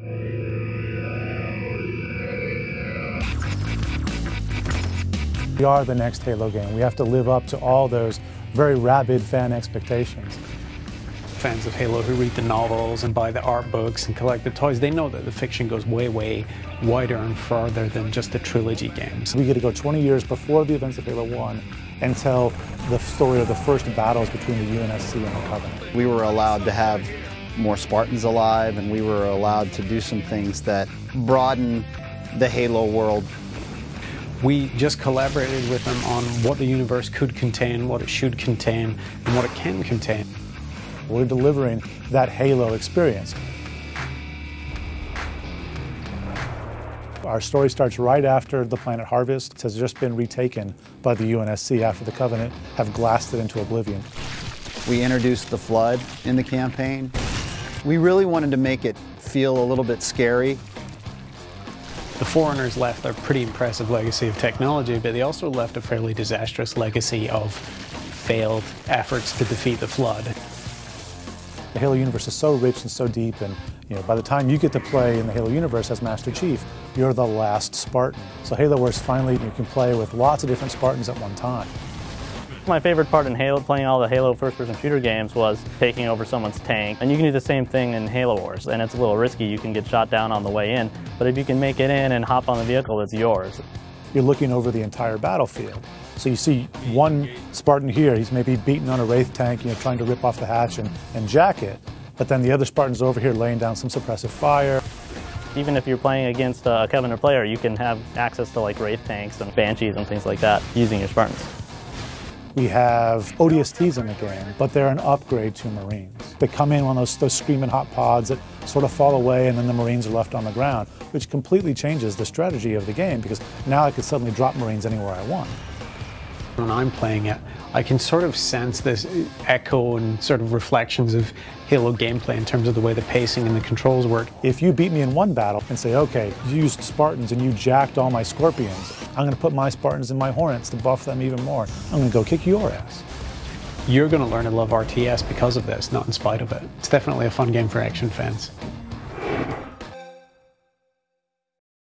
We are the next Halo game. We have to live up to all those very rabid fan expectations. Fans of Halo who read the novels and buy the art books and collect the toys, they know that the fiction goes way, way wider and farther than just the trilogy games. We get to go 20 years before the events of Halo 1 and tell the story of the first battles between the UNSC and the Covenant. We were allowed to have more Spartans alive, and we were allowed to do some things that broaden the Halo world. We just collaborated with them on what the universe could contain, what it should contain, and what it can contain. We're delivering that Halo experience. Our story starts right after the planet Harvest. It has just been retaken by the UNSC after the Covenant have glassed it into oblivion. We introduced the Flood in the campaign. We really wanted to make it feel a little bit scary. The Foreigners left a pretty impressive legacy of technology, but they also left a fairly disastrous legacy of failed efforts to defeat the Flood. The Halo universe is so rich and so deep, and by the time you get to play in the Halo universe as Master Chief, you're the last Spartan. So Halo Wars finally you can play with lots of different Spartans at one time. My favorite part in Halo, playing all the Halo first-person shooter games, was taking over someone's tank. And you can do the same thing in Halo Wars, and it's a little risky. You can get shot down on the way in, but if you can make it in and hop on the vehicle, it's yours. You're looking over the entire battlefield. So you see one Spartan here, he's maybe beating on a Wraith tank, trying to rip off the hatch and jack it. But then the other Spartan's over here laying down some suppressive fire. Even if you're playing against a Covenant player, you can have access to like Wraith tanks and Banshees and things like that using your Spartans. We have ODSTs in the game, but they're an upgrade to Marines. They come in on those screaming hot pods that sort of fall away, and then the Marines are left on the ground, which completely changes the strategy of the game because now I can suddenly drop Marines anywhere I want. When I'm playing it, I can sort of sense this echo and sort of reflections of Halo gameplay in terms of the way the pacing and the controls work. If you beat me in one battle and say, okay, you used Spartans and you jacked all my Scorpions, I'm going to put my Spartans in my Hornets to buff them even more. I'm going to go kick your ass. You're going to learn to love RTS because of this, not in spite of it. It's definitely a fun game for action fans.